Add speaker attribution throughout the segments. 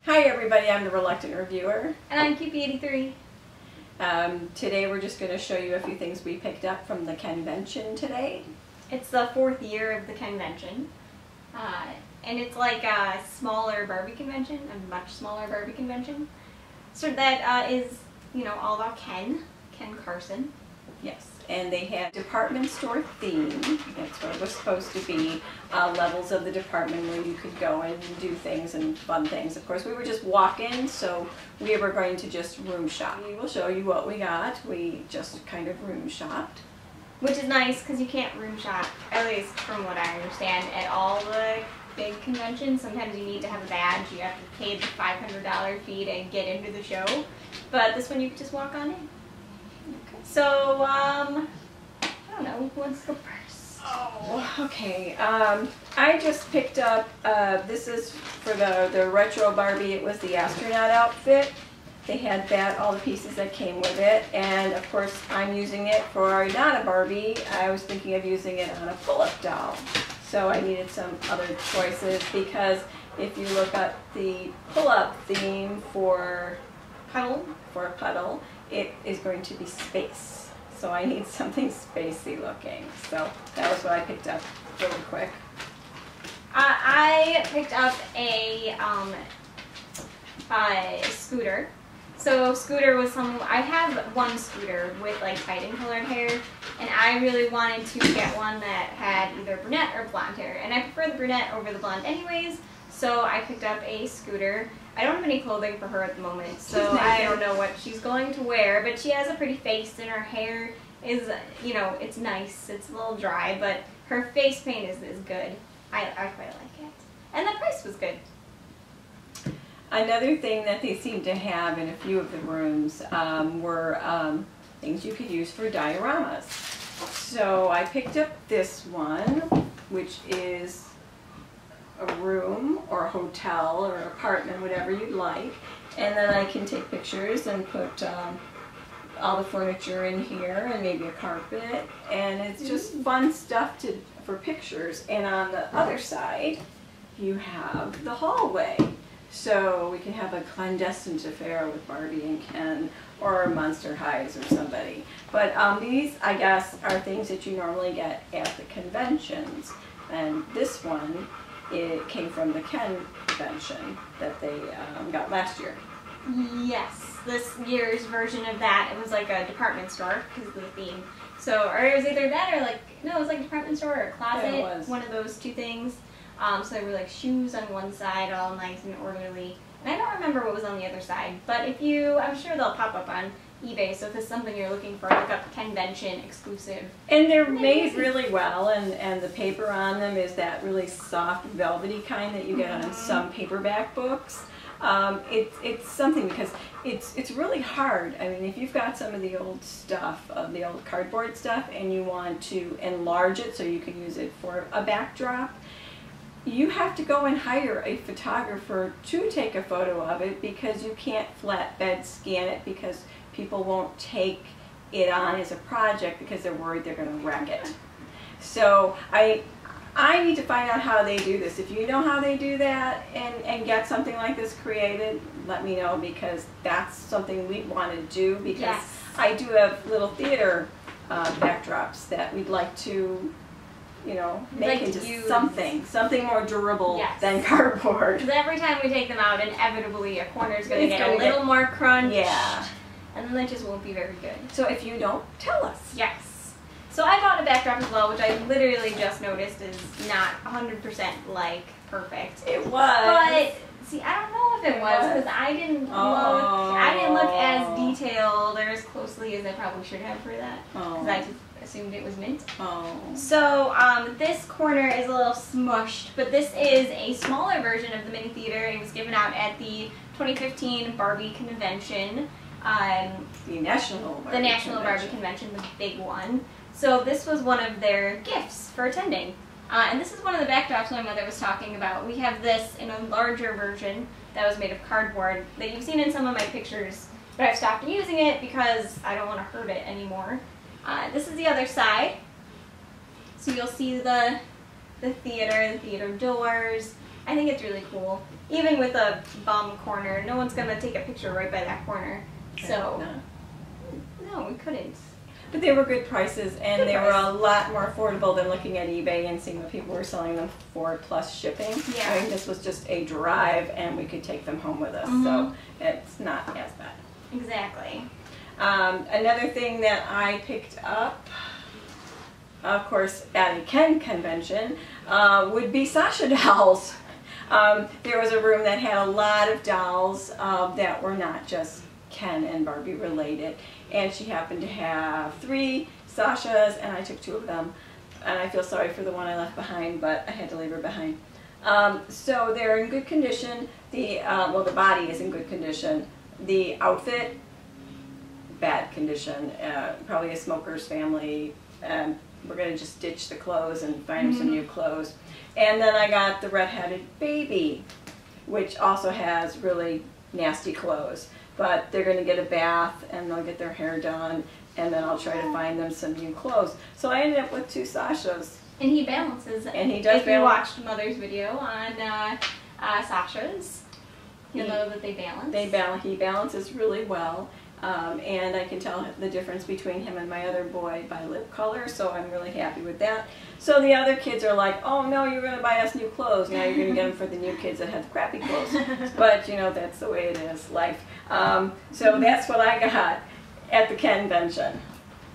Speaker 1: Hi everybody, I'm the Reluctant Reviewer.
Speaker 2: And I'm Cupie83.
Speaker 1: Today we're just going to show you a few things we picked up from the Kenvention today.
Speaker 2: It's the 4th year of the Kenvention. And it's like a smaller Barbie convention, a much smaller Barbie convention. So that is, you know, all about Ken Carson.
Speaker 1: Yes, and they had department store theme. That's what it was supposed to be. Levels of the department where you could go and do things and fun things. Of course, we were just walk-in, so we were going to just room shop. We will show you what we got. We just kind of room shopped.
Speaker 2: Which is nice because you can't room shop, at least from what I understand, at all the big conventions. Sometimes you need to have a badge. You have to pay the $500 fee to get into the show. But this one you can just walk on in. So, I don't know, who wants to go first?
Speaker 1: Oh, okay. I just picked up, this is for the retro Barbie. It was the Astronaut Outfit. They had that, all the pieces that came with it, and of course I'm using it for not a Barbie. I was thinking of using it on a pull-up doll. So I needed some other choices because if you look at the pull-up theme for Puddle, it is going to be space. So I need something spacey looking. So that was what I picked up really quick.
Speaker 2: I picked up a Scooter. So Scooter was I have one Scooter with like Titan colored hair, and I really wanted to get one that had either brunette or blonde hair. And I prefer the brunette over the blonde anyways, so I picked up a Scooter. I don't have any clothing for her at the moment, so I don't know what she's going to wear, but she has a pretty face and her hair is, you know, it's nice. It's a little dry, but her face paint is good. I quite like it. And the price was good.
Speaker 1: Another thing that they seemed to have in a few of the rooms were things you could use for dioramas. So I picked up this one, which is a room or a hotel or an apartment, whatever you'd like, and then I can take pictures and put all the furniture in here and maybe a carpet, and it's just fun stuff for pictures. And on the other side you have the hallway, so we can have a clandestine affair with Barbie and Ken, or Monster Highs or somebody. But these, I guess, are things that you normally get at the conventions, and this one, it came from the Kenvention that they got last year.
Speaker 2: Yes, this year's version of that, it was like a department store because of the theme. So, or it was either that or like, no, it was like a department store or a closet,
Speaker 1: Yeah, it was.
Speaker 2: one of those two things. So they were like shoes on one side, all nice and orderly. And I don't remember what was on the other side, but if you, I'm sure they'll pop up on eBay, so if this is something you're looking for, look up Kenvention exclusive.
Speaker 1: And they're made really well, and the paper on them is that really soft, velvety kind that you get on some paperback books. It's something because it's really hard. I mean, if you've got some of the old stuff, the old cardboard stuff, and you want to enlarge it so you can use it for a backdrop, you have to go and hire a photographer to take a photo of it because you can't flatbed scan it because people won't take it on as a project because they're worried they're going to wreck it. So I need to find out how they do this. If you know how they do that and get something like this created, let me know, because that's something we want to do, because
Speaker 2: Yes.
Speaker 1: I do have little theater backdrops that we'd like to, you know, make into something more durable than cardboard.
Speaker 2: Because every time we take them out, inevitably a corner is going to get a little more crunched.
Speaker 1: Yeah.
Speaker 2: And then it just won't be very good.
Speaker 1: So if you don't, tell us.
Speaker 2: Yes. So I bought a backdrop as well, which I literally just noticed is not 100% like perfect.
Speaker 1: It was.
Speaker 2: But see, I don't know if it was because I didn't look as detailed or as closely as I probably should have for that. Because I just assumed it was mint. So this corner is a little smushed, but this is a smaller version of the mini theater. It was given out at the 2015 Barbie Convention.
Speaker 1: The National
Speaker 2: Barbie Convention, the big one. So this was one of their gifts for attending. And this is one of the backdrops my mother was talking about. We have this in a larger version that was made of cardboard that you've seen in some of my pictures, but I've stopped using it because I don't want to hurt it anymore. This is the other side. So you'll see the theater doors. I think it's really cool. Even with a bum corner, no one's gonna take a picture right by that corner. So, no, we couldn't.
Speaker 1: But they were good prices, and they were a lot more affordable than looking at eBay and seeing what people were selling them for plus shipping.
Speaker 2: Yeah.
Speaker 1: I mean, this was just a drive, and we could take them home with us, so it's not as bad.
Speaker 2: Exactly.
Speaker 1: Another thing that I picked up, of course, at a Kenvention, would be Sasha dolls. There was a room that had a lot of dolls that were not just Ken and Barbie related, and she happened to have 3 Sashas, and I took 2 of them, and I feel sorry for the one I left behind, but I had to leave her behind. So they're in good condition. Well, the body is in good condition. The outfit, bad condition. Probably a smoker's family. We're going to just ditch the clothes and find them some new clothes. And then I got the red-headed baby, which also has really nasty clothes. But they're going to get a bath, and they'll get their hair done, and then I'll try to find them some new clothes. So I ended up with 2 Sashas.
Speaker 2: And he balances.
Speaker 1: And he does
Speaker 2: If you watched Mother's video on Sasha's, you'll know that they balance.
Speaker 1: He balances really well. And I can tell the difference between him and my other boy by lip color, so I'm really happy with that. So the other kids are like, oh no, you're going to buy us new clothes. Now you're going to get them for the new kids that have crappy clothes. But you know, that's the way it is, life. So that's what I got at the Kenvention.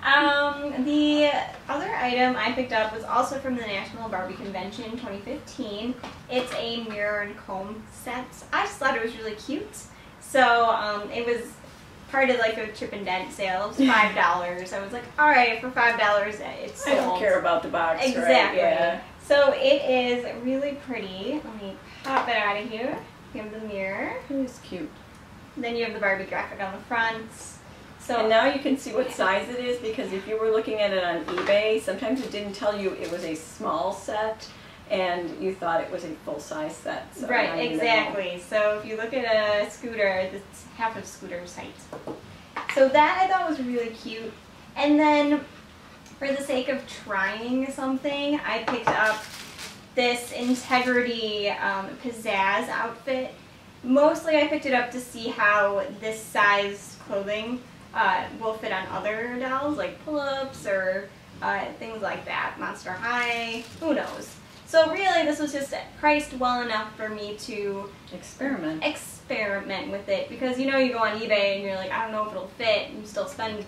Speaker 2: The other item I picked up was also from the National Barbie Convention 2015. It's a mirror and comb set. I just thought it was really cute. So it was part of like a chip and dent sale. It was $5. I was like, all right, for $5, it's sold.
Speaker 1: I don't care about the box,
Speaker 2: exactly.
Speaker 1: Right? Yeah.
Speaker 2: So it is really pretty. Let me pop it out of here. You have the mirror.
Speaker 1: It is cute.
Speaker 2: Then you have the Barbie graphic on the front. So
Speaker 1: and now you can see what size it is, because if you were looking at it on eBay, sometimes it didn't tell you it was a small set, and you thought it was a full-size set. So
Speaker 2: right, exactly. So if you look at a scooter, that's half of Scooter's height. So that I thought was really cute. And then for the sake of trying something, I picked up this Integrity Pizzazz outfit. Mostly I picked it up to see how this size clothing will fit on other dolls, like pull-ups or things like that. Monster High, who knows. So really this was just priced well enough for me to experiment with it, because you know, you go on eBay and you're like, I don't know if it'll fit, and you still spend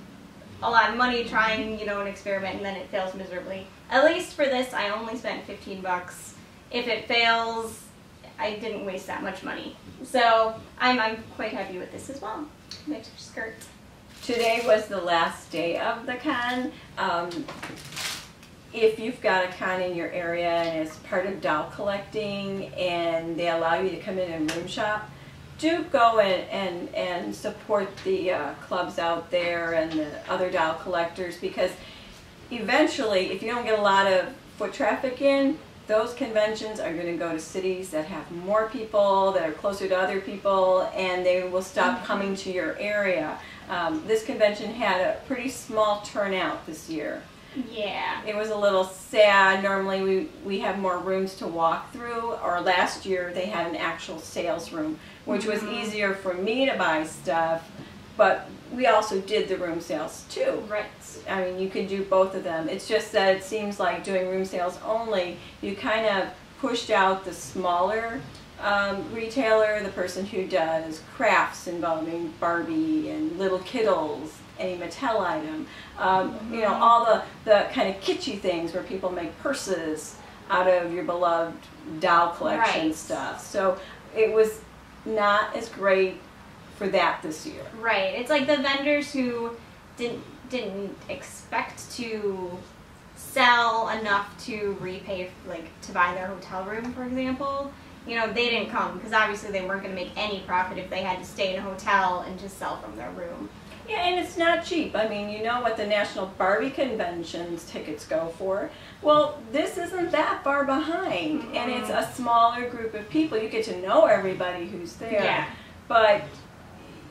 Speaker 2: a lot of money trying, you know, an experiment, and then it fails miserably. At least for this, I only spent 15 bucks. If it fails, I didn't waste that much money. So I'm quite happy with this as well. Nice skirt.
Speaker 1: Today was the last day of the con. If you've got a con in your area and it's part of doll collecting and they allow you to come in and room shop, do go and support the clubs out there and the other doll collectors, because eventually, if you don't get a lot of foot traffic in, those conventions are going to go to cities that have more people, that are closer to other people, and they will stop coming to your area. This convention had a pretty small turnout this year.
Speaker 2: Yeah.
Speaker 1: It was a little sad. Normally we have more rooms to walk through, or last year they had an actual sales room, which was easier for me to buy stuff, but we also did the room sales too.
Speaker 2: Right.
Speaker 1: I mean, you can do both of them. It's just that it seems like doing room sales only, you kind of pushed out the smaller retailer, the person who does crafts involving Barbie and little kiddles, any Mattel item, you know, all the kind of kitschy things where people make purses out of your beloved doll collection stuff. So it was not as great for that this year.
Speaker 2: Right. It's like the vendors who didn't expect to sell enough to repay, like to buy their hotel room, for example. You know, they didn't come because obviously they weren't going to make any profit if they had to stay in a hotel and just sell from their room.
Speaker 1: Yeah, and it's not cheap. I mean, you know what the National Barbie Convention's tickets go for. Well, this isn't that far behind, and it's a smaller group of people. You get to know everybody who's there.
Speaker 2: Yeah.
Speaker 1: But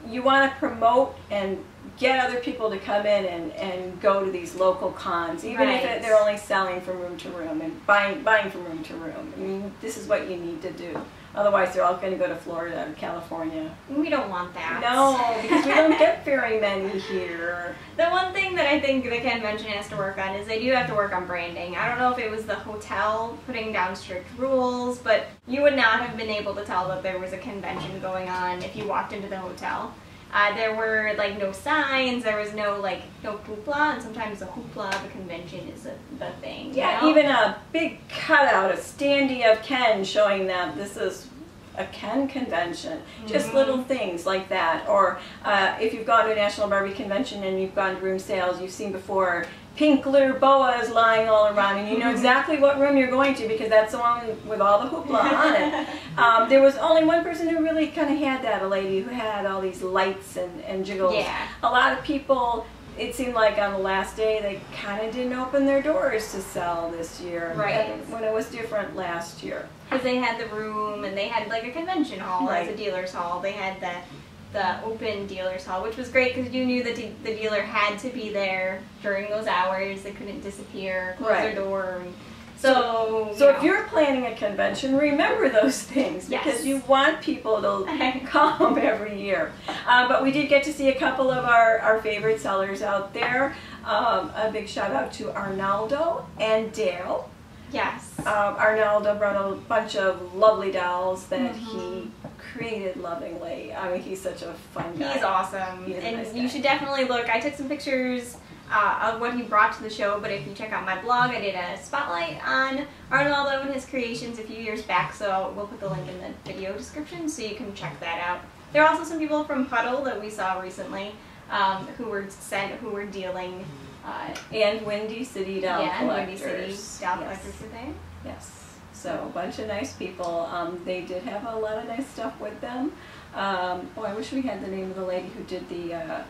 Speaker 1: you want to promote and get other people to come in and go to these local cons, even if they're only selling from room to room and buying from room to room. I mean, this is what you need to do. Otherwise, they're all going to go to Florida or California.
Speaker 2: We don't want that.
Speaker 1: No, because we don't get very many here.
Speaker 2: The one thing that I think the convention has to work on is they do have to work on branding. I don't know if it was the hotel putting down strict rules, but you would not have been able to tell that there was a convention going on if you walked into the hotel. There were like no signs, there was no hoopla, and sometimes the hoopla of a convention is the thing.
Speaker 1: Yeah,
Speaker 2: you know?
Speaker 1: even a big cutout, a standee of Ken showing that this is a Ken convention. Just little things like that. Or if you've gone to a National Barbie convention and you've gone to room sales, you've seen before pink glitter boas lying all around, and you know exactly what room you're going to because that's the one with all the hoopla on it. There was only one person who really kind of had that, a lady who had all these lights and jiggles.
Speaker 2: Yeah.
Speaker 1: A lot of people, it seemed like on the last day, they kind of didn't open their doors to sell this year.
Speaker 2: Right.
Speaker 1: When it was different last year.
Speaker 2: Because they had the room and they had like a convention hall as a dealer's hall. They had the open dealer's hall, which was great because you knew that the dealer had to be during those hours. They couldn't disappear, close their door. So
Speaker 1: if you're planning a convention, remember those things because you want people to come every year. But we did get to see a couple of our favorite sellers out there. A big shout out to Arnaldo and Dale.
Speaker 2: Yes.
Speaker 1: Arnaldo brought a bunch of lovely dolls that he created lovingly. I mean, he's such a fun guy.
Speaker 2: He's awesome.
Speaker 1: He's a
Speaker 2: and
Speaker 1: nice guy.
Speaker 2: You should definitely look. I took some pictures of what he brought to the show, but if you check out my blog, I did a spotlight on Arnaldo and his creations a few years back, so we'll put the link in the video description so you can check that out. There are also some people from Puddle that we saw recently who were dealing.
Speaker 1: And Windy City Doll Collectors.
Speaker 2: Windy City Doll Collectors were there.
Speaker 1: Yes. So a bunch of nice people. They did have a lot of nice stuff with them. I wish we had the name of the lady who did the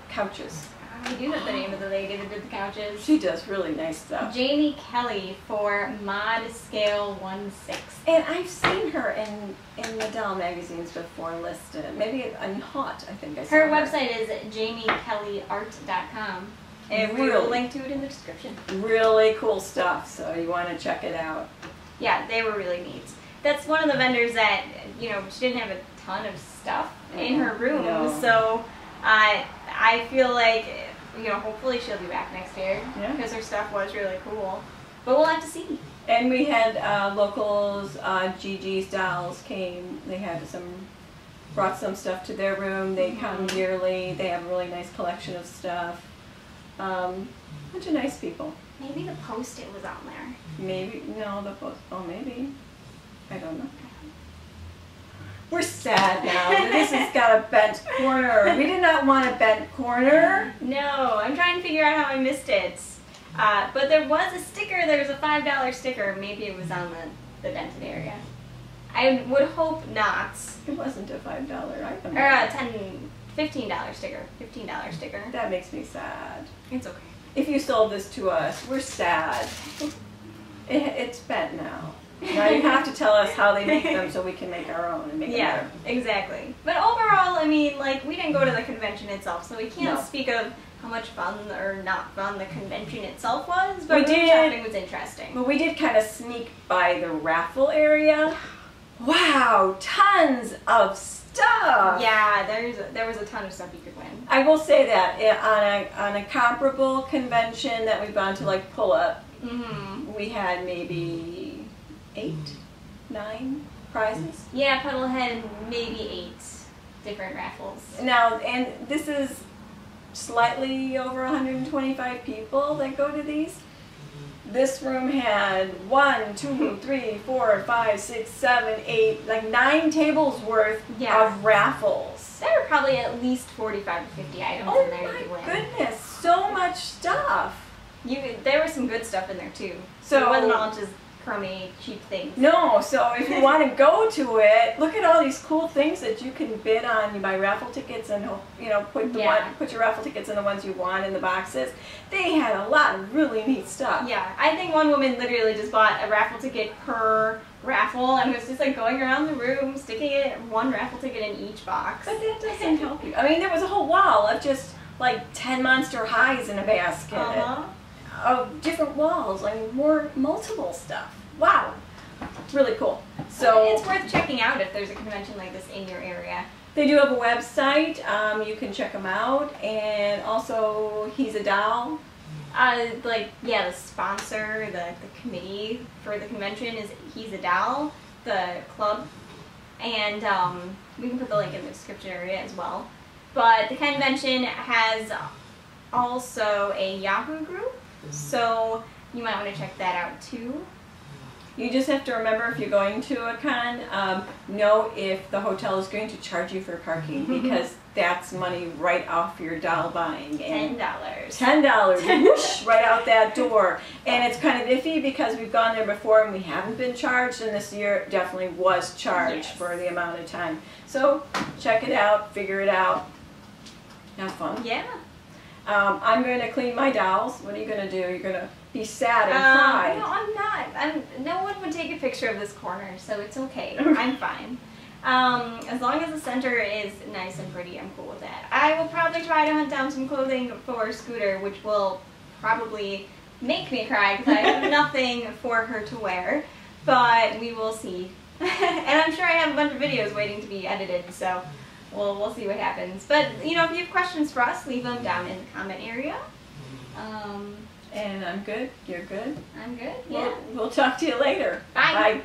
Speaker 1: couches.
Speaker 2: I do know the name of the lady that did the couches.
Speaker 1: She does really nice stuff.
Speaker 2: Jamie Kelly for Mod Scale 1/6.
Speaker 1: And I've seen her in the doll magazines before listed. Maybe in Hot, I think I saw her.
Speaker 2: Her website is jamiekellyart.com. And we will link to it in the description.
Speaker 1: Really cool stuff, so you want to check it out.
Speaker 2: Yeah, they were really neat. That's one of the vendors that, she didn't have a ton of stuff in her room.
Speaker 1: No.
Speaker 2: So I feel like, hopefully she'll be back next year because her stuff was really cool. But we'll have to see.
Speaker 1: And we had locals, Gigi's Dolls came. They had brought some stuff to their room. They come yearly. They have a really nice collection of stuff. Bunch of nice people.
Speaker 2: Maybe the Post-it was on there.
Speaker 1: Maybe, no, the Post, maybe. I don't know. We're sad now. This has got a bent corner. We did not want a bent corner.
Speaker 2: No, I'm trying to figure out how I missed it. But there was a sticker. There was a $5 sticker. Maybe it was on the dented area. I would hope not.
Speaker 1: It wasn't a $5 item.
Speaker 2: Or a $15 sticker. $15 sticker.
Speaker 1: That makes me sad.
Speaker 2: It's okay.
Speaker 1: If you sold this to us, we're sad. It's bent now. Now you have to tell us how they make them so we can make our own and make them better.
Speaker 2: Exactly. But overall, we didn't go to the convention itself, so we can't speak of how much fun or not fun the convention itself was, but room shopping was interesting.
Speaker 1: But we did kind of sneak by the raffle area. Wow, tons of stuff.
Speaker 2: Yeah, there was a ton of stuff you could win.
Speaker 1: I will say that on a comparable convention that we've gone to, like Pull Up, we had maybe 8, 9 prizes.
Speaker 2: Yeah, Puddle had maybe 8 different raffles.
Speaker 1: Now, and this is slightly over 125 people that go to these. This room had 1, 2, 3, 4, 5, 6, 7, 8, like 9 tables worth of raffles.
Speaker 2: There were probably at least 45 to 50 items in there you could win.
Speaker 1: Oh my goodness, so much stuff.
Speaker 2: There was some good stuff in there too.
Speaker 1: So
Speaker 2: it wasn't all just crummy, cheap things.
Speaker 1: No, so if you want to go to it, look at all these cool things that you can bid on. You buy raffle tickets and put your raffle tickets in the ones you want in the boxes. They had a lot of really neat stuff.
Speaker 2: Yeah, I think one woman literally just bought a raffle ticket per raffle and was just like going around the room, sticking it one raffle ticket in each box.
Speaker 1: But that doesn't help you. I mean, there was a whole wall of just like 10 Monster Highs in a basket. Of different walls, like multiple stuff. Wow. Really cool. So
Speaker 2: it's worth checking out if there's a convention like this in your area.
Speaker 1: They do have a website. You can check them out. And also, He's a Doll.
Speaker 2: The sponsor, the committee for the convention is He's a Doll, the club. And we can put the link in the description area as well. But the convention has also a Yahoo group, so you might want to check that out too.
Speaker 1: You just have to remember, if you're going to a con, know if the hotel is going to charge you for parking, because that's money right off your doll buying.
Speaker 2: $10.
Speaker 1: $10, whoosh, right out that door. And it's kind of iffy because we've gone there before and we haven't been charged, and this year definitely was charged for the amount of time. So check it out, figure it out, have fun.
Speaker 2: Yeah.
Speaker 1: I'm going to clean my dolls. What are you going to do? You're going to be sad and cry.
Speaker 2: No, I'm not. No one would take a picture of this corner, so it's okay. I'm fine. As long as the center is nice and pretty, I'm cool with that. I will probably try to hunt down some clothing for Scooter, which will probably make me cry because I have nothing for her to wear, but we will see. And I'm sure I have a bunch of videos waiting to be edited, so we'll see what happens. But, you know, if you have questions for us, leave them down in the comment area.
Speaker 1: And I'm good. You're good.
Speaker 2: I'm good. Yeah.
Speaker 1: We'll talk to you later.
Speaker 2: Bye.
Speaker 1: Bye.